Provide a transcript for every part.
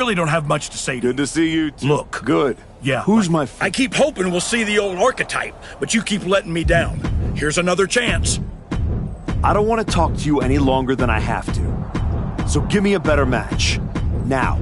really don't have much to say to you. Good to see you. Look. Good. Yeah. Who's my I keep hoping we'll see the old archetype, but you keep letting me down. Here's another chance. I don't want to talk to you any longer than I have to. So give me a better match. Now.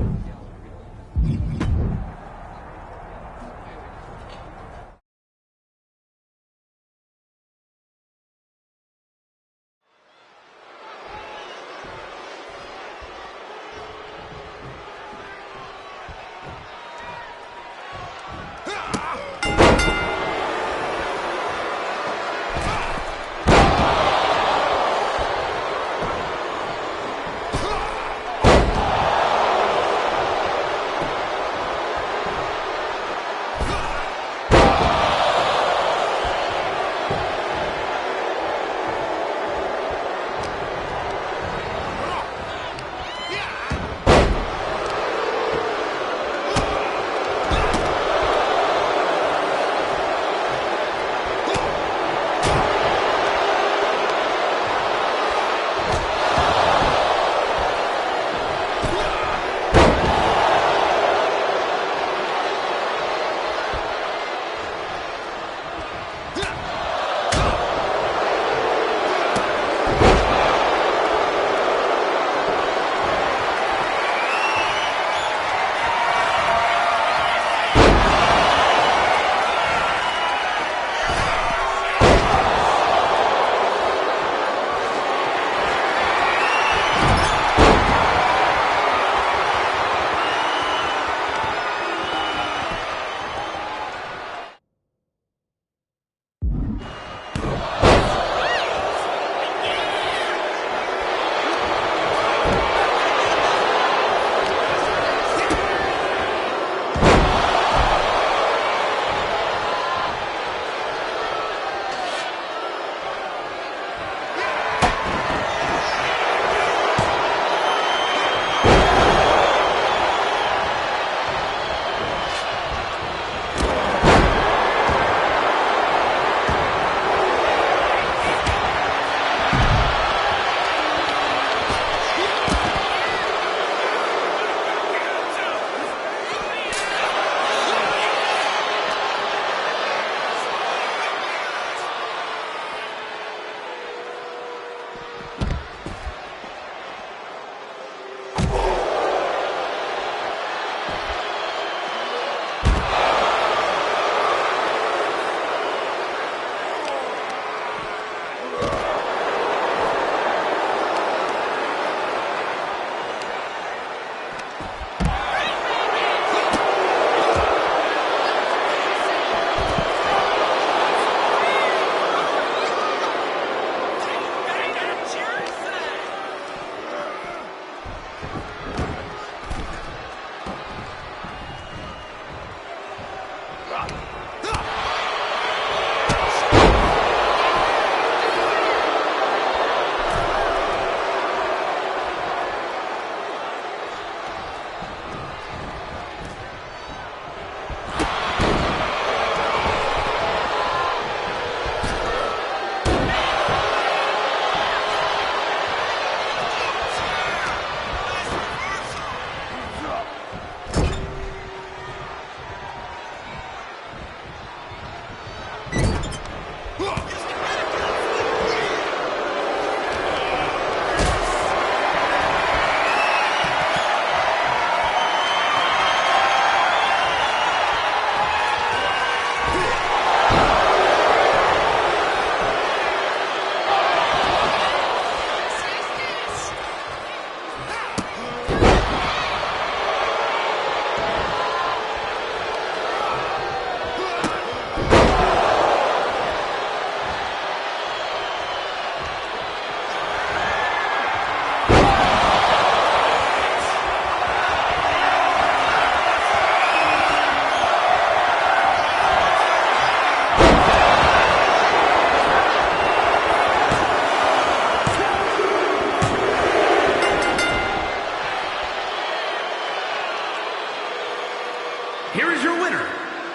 Here is your winner,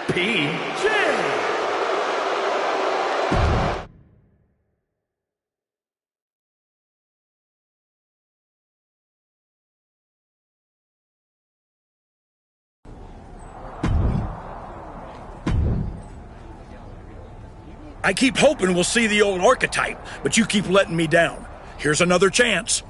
PJ. I keep hoping we'll see the old archetype, but you keep letting me down. Here's another chance.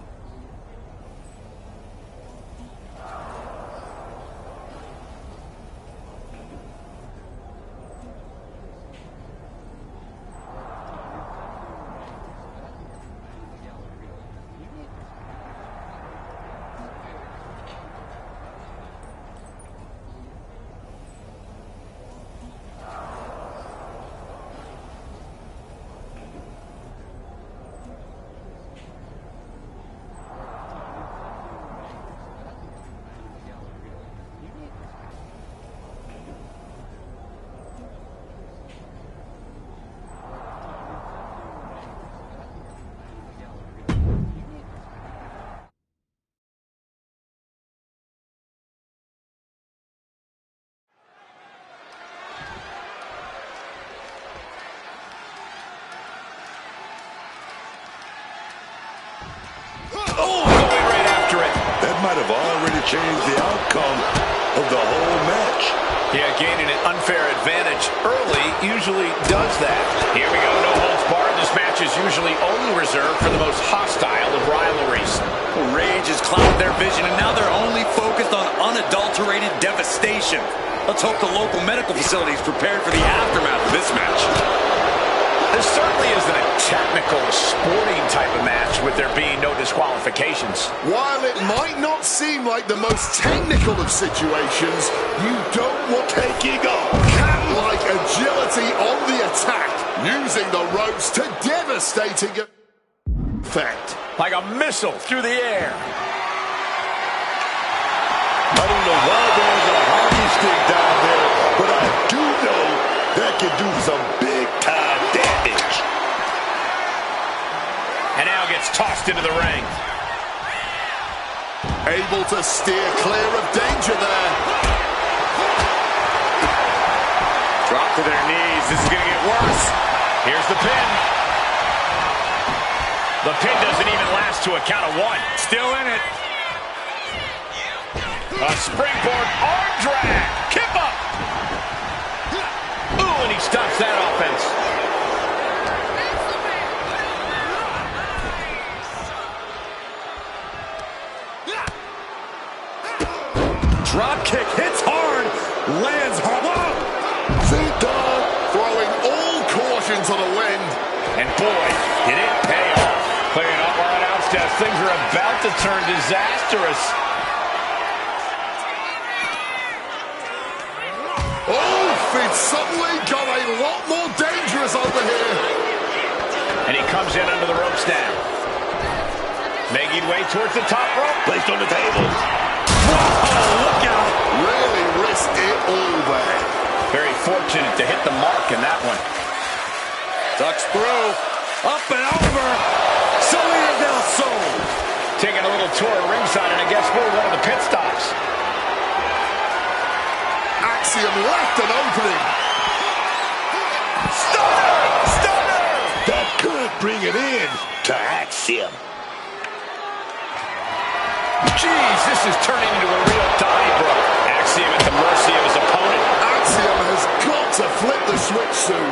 Oh, going right after it. That might have already changed the outcome of the whole match. Yeah, gaining an unfair advantage early usually does that. Here we go, no holds barred. This match is usually only reserved for the most hostile of rivalries. Rage has clouded their vision, and now they're only focused on unadulterated devastation. Let's hope the local medical facility is prepared for the aftermath of this match. This certainly isn't a technical, sporting type of match with there being no disqualifications. While it might not seem like the most technical of situations, you don't want taking up cat-like agility on the attack, using the ropes to devastating effect. Like a missile through the air. I don't know why there's a hockey stick down there, but I do know that can do some big-time damage. And now gets tossed into the ring. Able to steer clear of danger there. Drop to their knees. This is going to get worse. Here's the pin. The pin doesn't even last to a count of one. Still in it. A springboard arm drag. Kip up. Ooh, and he stops that offense. Drop kick hits hard, lands hard. Zidane throwing all caution to the wind. And boy, it didn't pay off. Playing up our announce desk, things are about to turn disastrous. Oh, it's suddenly got a lot more dangerous over here. And he comes in under the ropes now. Making way towards the top rope. Placed on the table. Whoa, look out. Really risked it all there. Very fortunate to hit the mark in that one. Ducks through, up and over. Salida del Sol. Taking a little tour of ringside, and I guess we're one of the pit stops. Axiom left an opening. Stunner! Stunner! That could bring it in to Axiom. Jeez, this is turning into a real Donnybrook. Axiom at the mercy of his opponent. Axiom has got to flip the switch soon.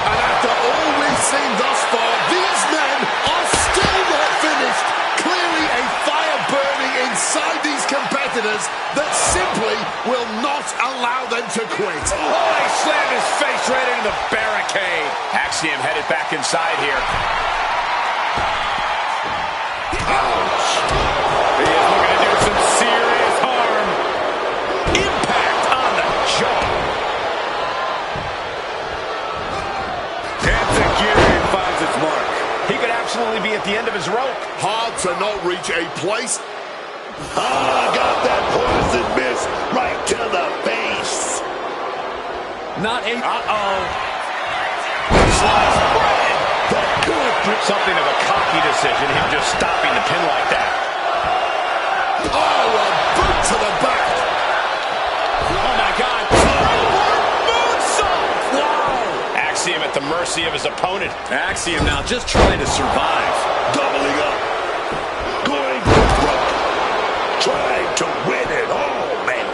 And after all we've seen thus far, these men are still not finished. Clearly a fire burning inside these competitors that simply will not allow them to quit. Oh, he slammed his face right into the barricade. Axiom headed back inside here. Ouch. He is looking to do some serious harm. Impact on the jaw. Enziguri finds its mark. He could absolutely be at the end of his rope. Hard to not reach a place. Got that poison miss right to the face. Not a... Sliced bread. That could bring Something of a cocky decision, him just stopping the pin like that. Oh, a boot to the back. Oh, my God. Moonsault. Wow. Axiom at the mercy of his opponent. Axiom now just trying to survive. doubling up. Going for broke. Trying to win it all, man.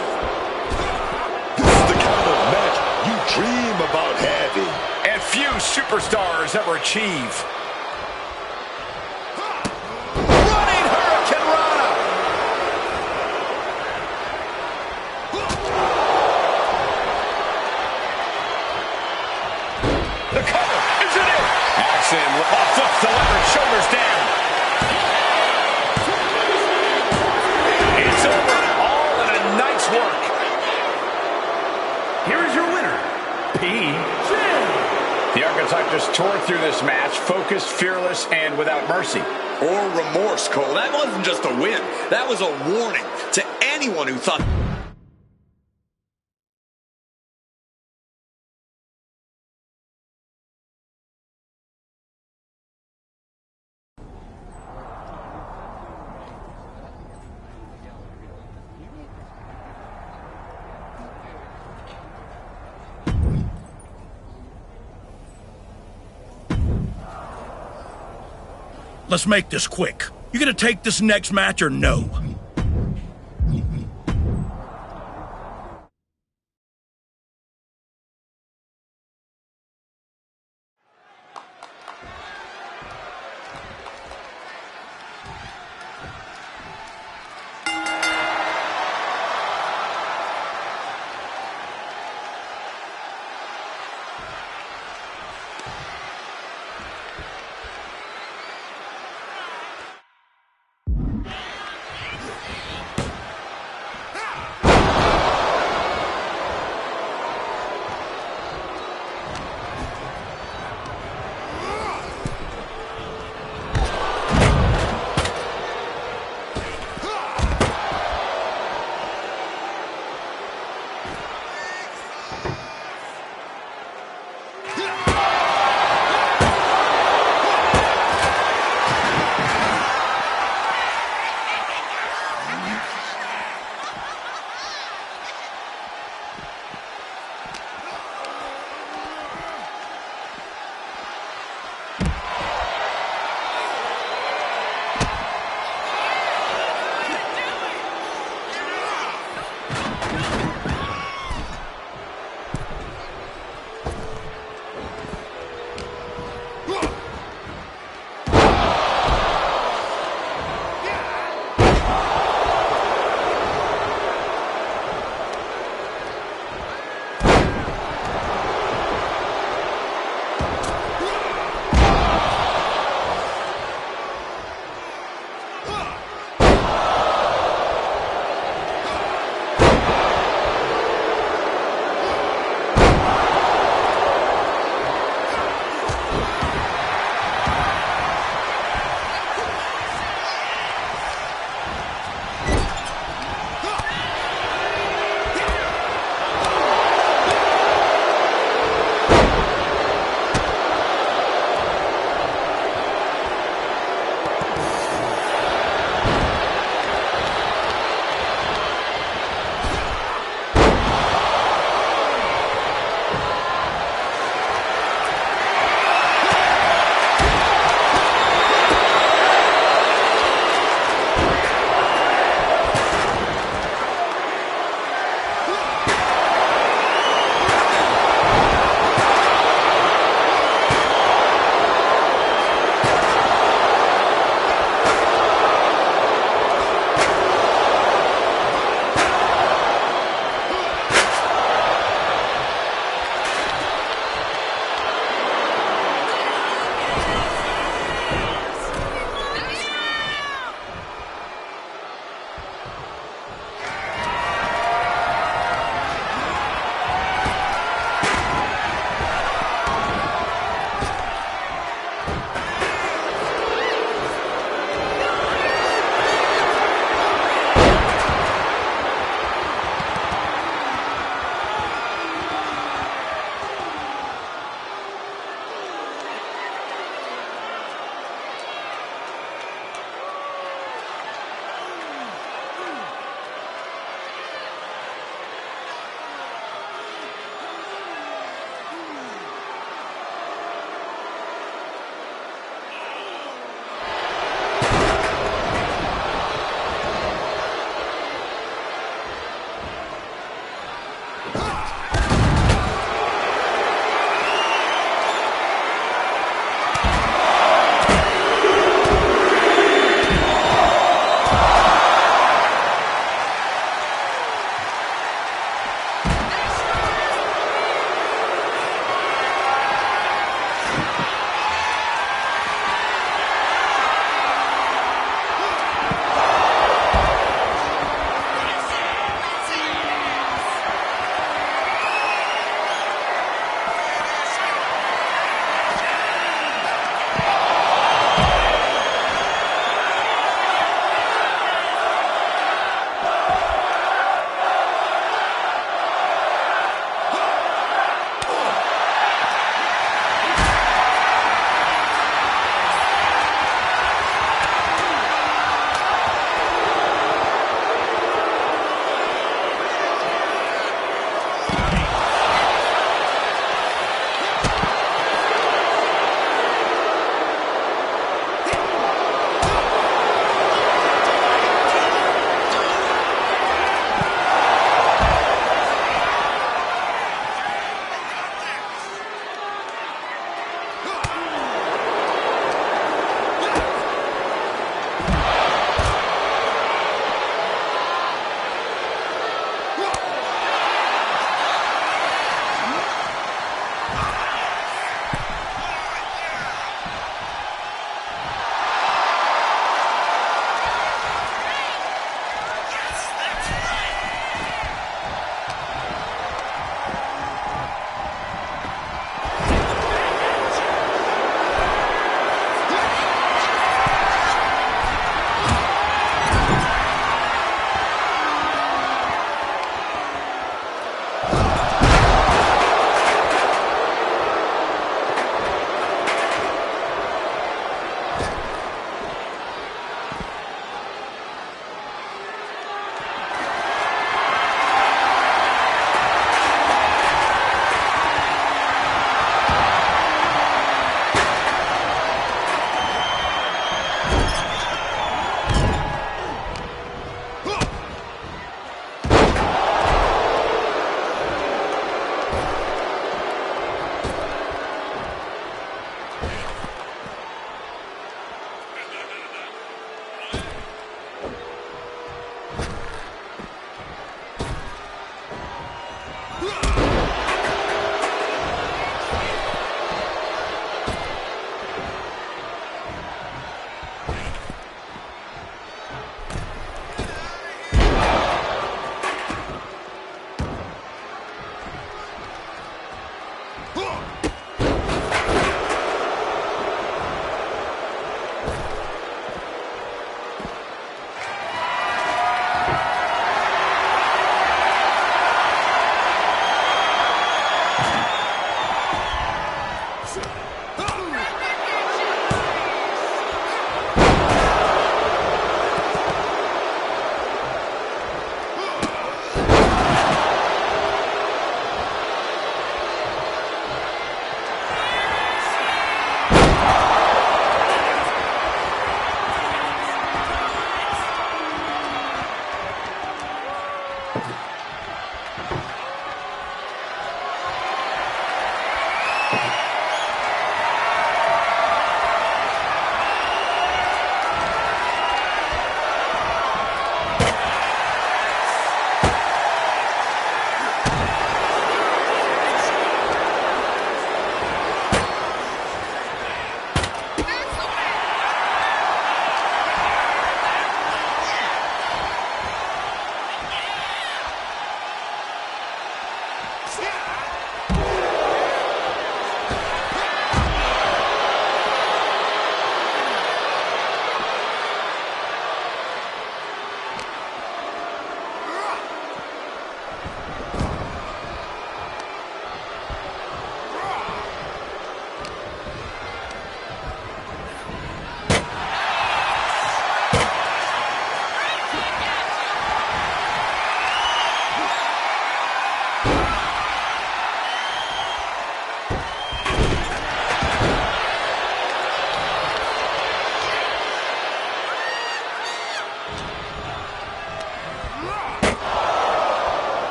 This is the kind of match you dream about having. And few superstars ever achieve. Running Hurricane Rana. The cover, is it in? Action, flips the lever, shoulders down. It's over, all in a night's work. Here is your winner, PJ. The Archetype just tore through this match, focused, fearless, and without mercy. Or remorse, Cole. That wasn't just a win. That was a warning to anyone who thought... Let's make this quick. You gonna take this next match or no?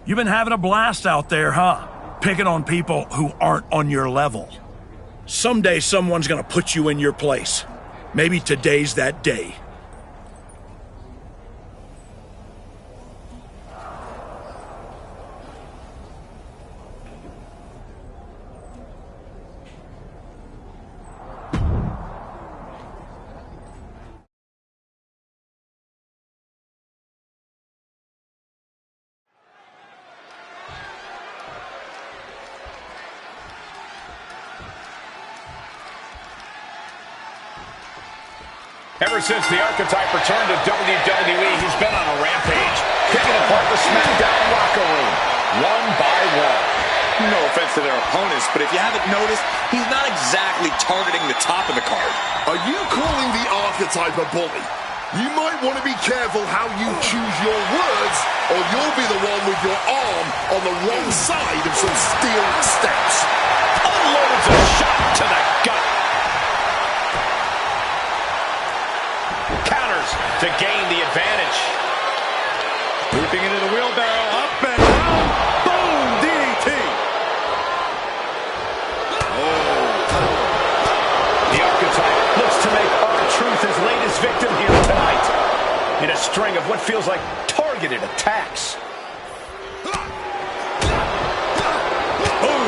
You've been having a blast out there, huh? Picking on people who aren't on your level. Someday someone's gonna put you in your place. Maybe today's that day. Ever since the Archetype returned to WWE, he's been on a rampage, picking apart the SmackDown locker room, one by one. No offense to their opponents, but if you haven't noticed, he's not exactly targeting the top of the card. Are you calling the Archetype a bully? You might want to be careful how you choose your words, or you'll be the one with your arm on the wrong side of some steel steps. Unloads a shot to the gut. Counters to gain the advantage. Leaping into the wheelbarrow, up and down. Boom, DDT. The Archetype looks to make R-Truth his latest victim here tonight in a string of what feels like targeted attacks. Boom.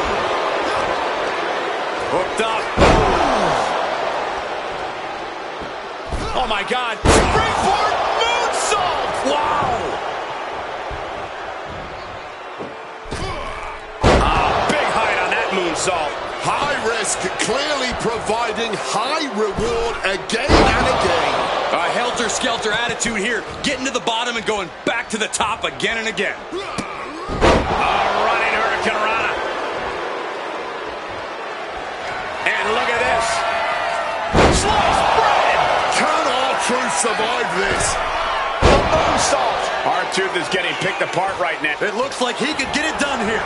Hooked up. Oh my God. Springboard moonsault. Wow. Big height on that moonsault. High risk, clearly providing high reward again and again. A helter-skelter attitude here, getting to the bottom and going back to the top again and again. Running Hurricane Rana. And look at this. Sliced bread. Can R-Truth survive this? The moonsault. R-Truth is getting picked apart right now. It looks like he could get it done here.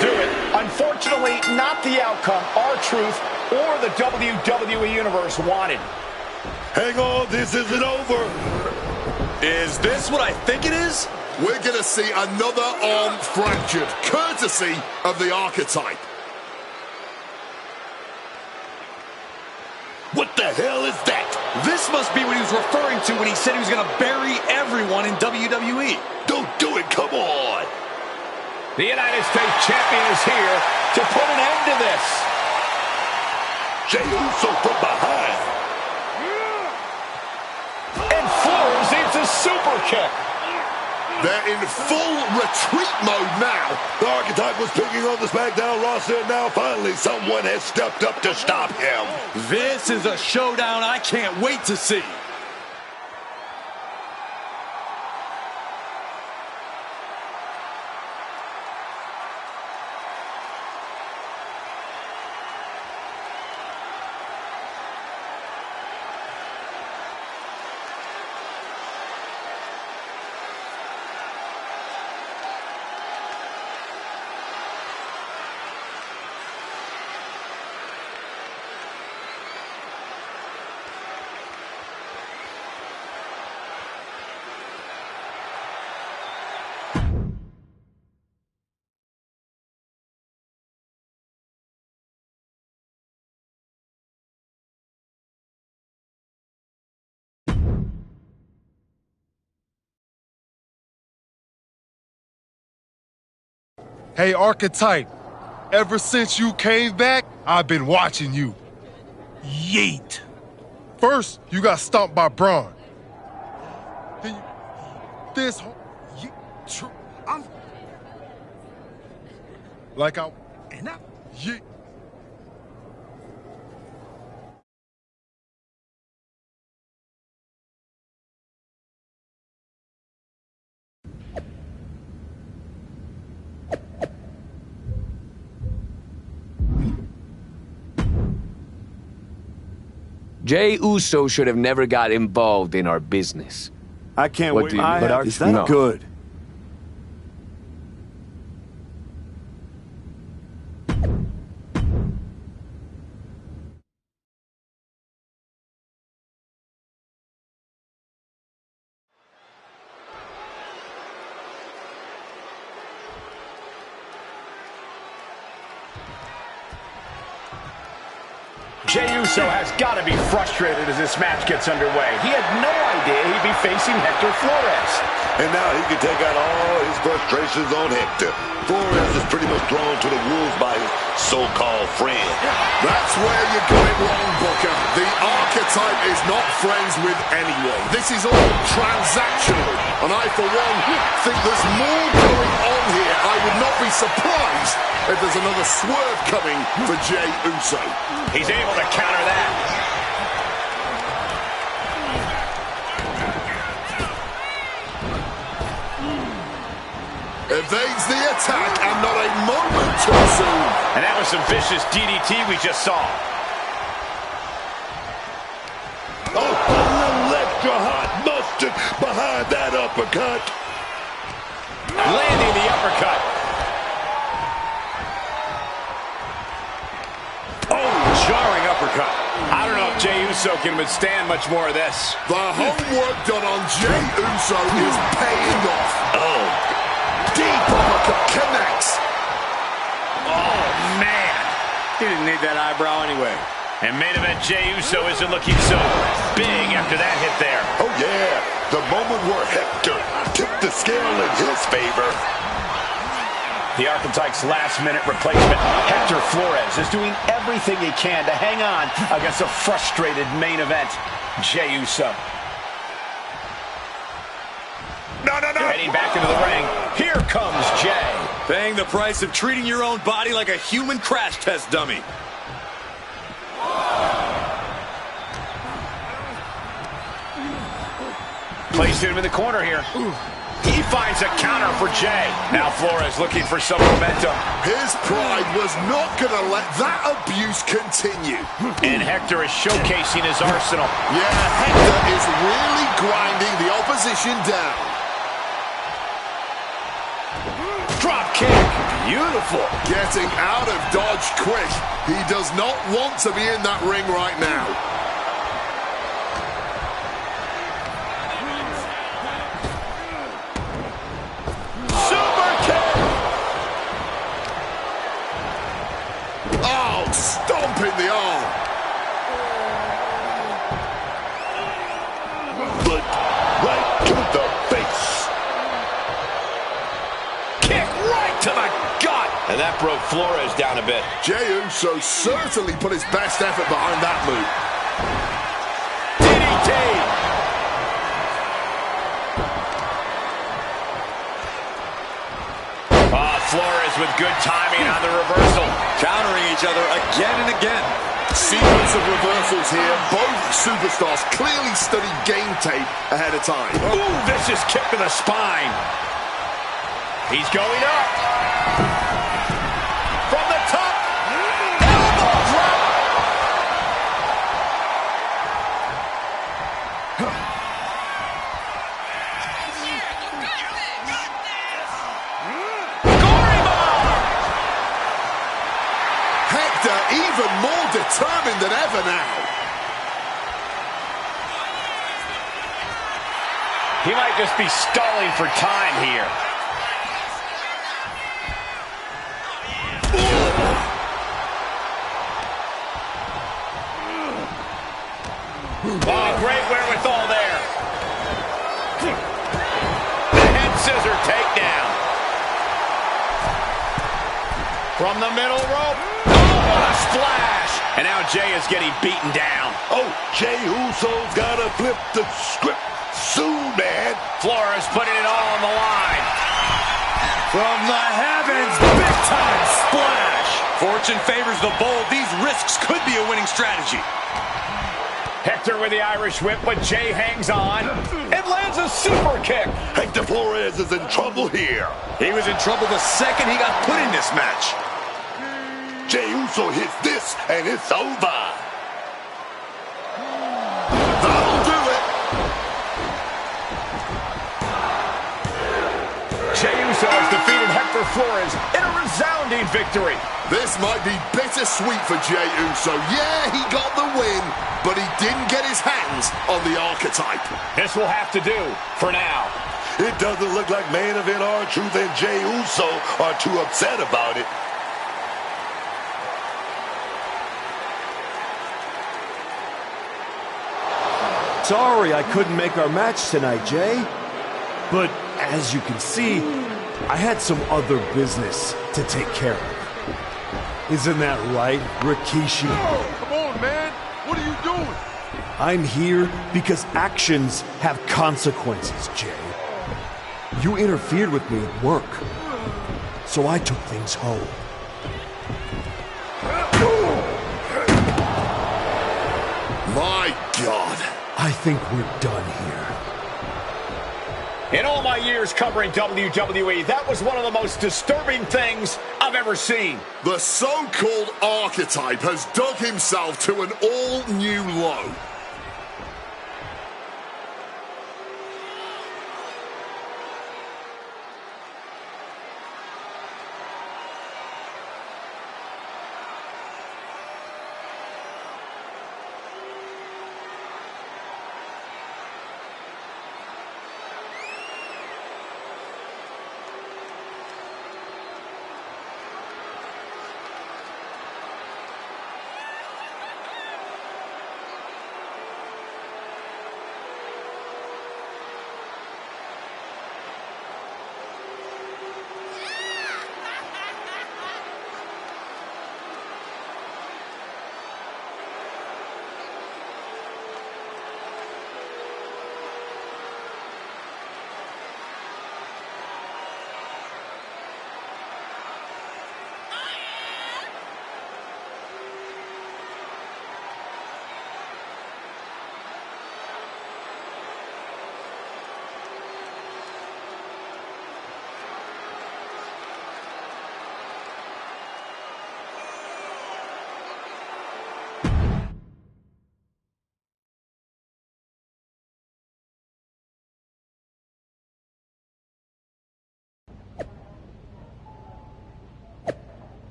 Do it. Unfortunately, not the outcome R-Truth or the WWE Universe wanted. Hang on, this isn't over. Is this what I think it is? We're going to see another arm fractured, courtesy of the Archetype. What the hell is that? This must be what he was referring to when he said he was going to bury everyone in WWE. Don't do it, come on. The United States Champion is here to put an end to this. Jey Uso from behind. And floors into super kick. They're in full retreat mode now. The Archetype was picking on the SmackDown roster, and now finally someone has stepped up to stop him. This is a showdown I can't wait to see. Hey, Archetype, ever since you came back, I've been watching you. Yeet. First, you got stomped by Braun. Then you, this whole... I'm... Like I... And I... Yeah. Jey Uso should have never got involved in our business. I can't What wait. do you mean? Is that No. good? Jey Uso has got to be frustrated as this match gets underway. He had no idea he'd be facing Hector Flores. And now he can take out all his frustrations on Hector. Flores is pretty much thrown to the wolves by his so-called friend. That's where you got it wrong, Booker. The Archetype is not friends with anyone. This is all transactional. And I, for one, think there's more going on here. I would not be surprised if there's another swerve coming for Jey Uso. He's able to counter that. Evades the attack and not a moment too soon. And that was some vicious DDT we just saw. Oh, a little extra hot mustard behind that uppercut. Landing the uppercut. Oh, jarring uppercut. I don't know if Jey Uso can withstand much more of this. The homework done on Jey Uso is paying off. Oh, Deep uppercut connects. Oh, man. He didn't need that eyebrow anyway. And main event Jey Uso isn't looking so big after that hit there. oh yeah. The moment where Hector tipped the scale in his favor. The Archetype's last-minute replacement, Hector Flores, is doing everything he can to hang on against a frustrated main event, Jey Uso. No. Heading back into the ring, here comes Jey. Paying the price of treating your own body like a human crash test dummy. Placed him in the corner here. He finds a counter for Jey. Now Flores looking for some momentum. His pride was not going to let that abuse continue. And Hector is showcasing his arsenal. Yeah, Hector is really grinding the opposition down. Drop kick. Beautiful. Getting out of dodge quick. He does not want to be in that ring right now. Super kick. Oh, stomping the arm. But right to the face. Kick right to the gut. And that broke Flores down a bit. Jey Uso certainly put his best effort behind that move. DDT. with good timing on the reversal. Countering each other again and again. Sequence of reversals here. Both superstars clearly studied game tape ahead of time. Ooh, vicious kick to the spine. He's going up. From the top. Elbow drop. Hector even more determined than ever now. He might just be stalling for time here. Oh, great wherewithal there. The head scissor takedown. From the middle rope. Oh, what a splash. And now Jay is getting beaten down. Oh, Jey Uso's gotta flip the script soon, man. Flores putting it all on the line. From the heavens, big time splash. Fortune favors the bold. These risks could be a winning strategy. Hector with the Irish whip, but Jay hangs on and lands a super kick. Hector Flores is in trouble here. He was in trouble the second he got put in this match. Jey Uso hits this, and it's over. That'll do it. Jey Uso has defeated Hector Flores in a resounding victory. This might be bittersweet for Jey Uso. Yeah, he got the win, but he didn't get his hands on the archetype. This will have to do for now. It doesn't look like main event R-Truth and Jey Uso are too upset about it. Sorry I couldn't make our match tonight, Jay. But as you can see, I had some other business to take care of. Isn't that right, Rikishi? Oh, come on, man. What are you doing? I'm here because actions have consequences, Jay. You interfered with me at work, so I took things home. My God. I think we're done here. In all my years covering WWE, that was one of the most disturbing things I've ever seen. The so-called archetype has dug himself to an all-new low.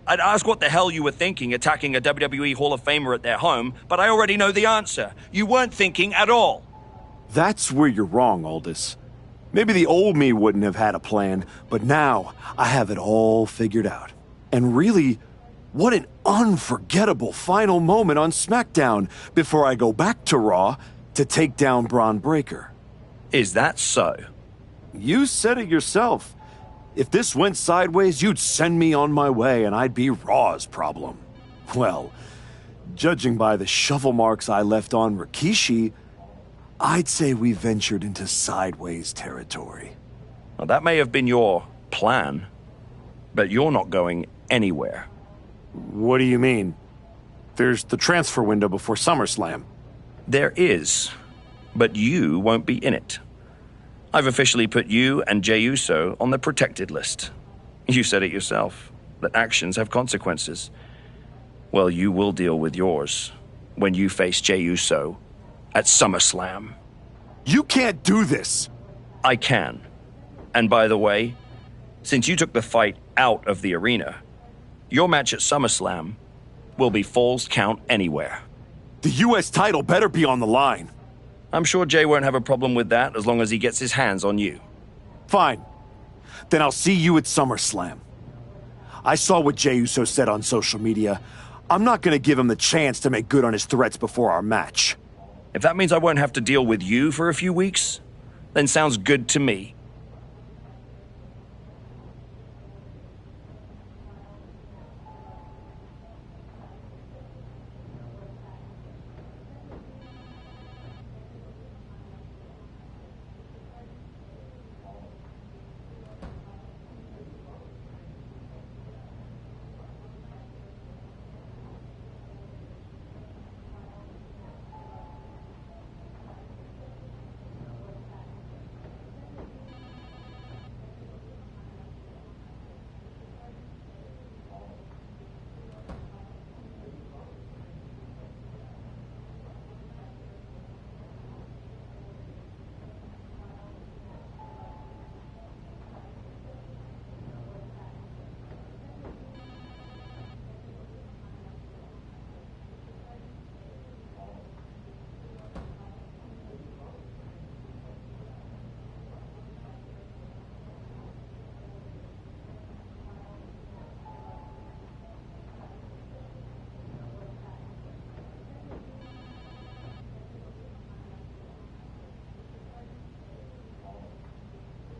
I'd ask what the hell you were thinking attacking a WWE Hall of Famer at their home, but I already know the answer. You weren't thinking at all. That's where you're wrong, Aldous. Maybe the old me wouldn't have had a plan, but now I have it all figured out. And really, what an unforgettable final moment on SmackDown before I go back to Raw to take down Braun Breaker. Is that so? You said it yourself. If this went sideways, you'd send me on my way and I'd be Raw's problem. Well, judging by the shovel marks I left on Rikishi, I'd say we ventured into sideways territory. Well, that may have been your plan, but you're not going anywhere. What do you mean? There's the transfer window before SummerSlam. There is, but you won't be in it. I've officially put you and Jey Uso on the protected list. You said it yourself, that actions have consequences. Well, you will deal with yours when you face Jey Uso at SummerSlam. You can't do this! I can. And by the way, since you took the fight out of the arena, your match at SummerSlam will be Falls Count Anywhere. The U.S. title better be on the line. I'm sure Jay won't have a problem with that as long as he gets his hands on you. Fine. Then I'll see you at SummerSlam. I saw what Jey Uso said on social media. I'm not going to give him the chance to make good on his threats before our match. If that means I won't have to deal with you for a few weeks, then sounds good to me.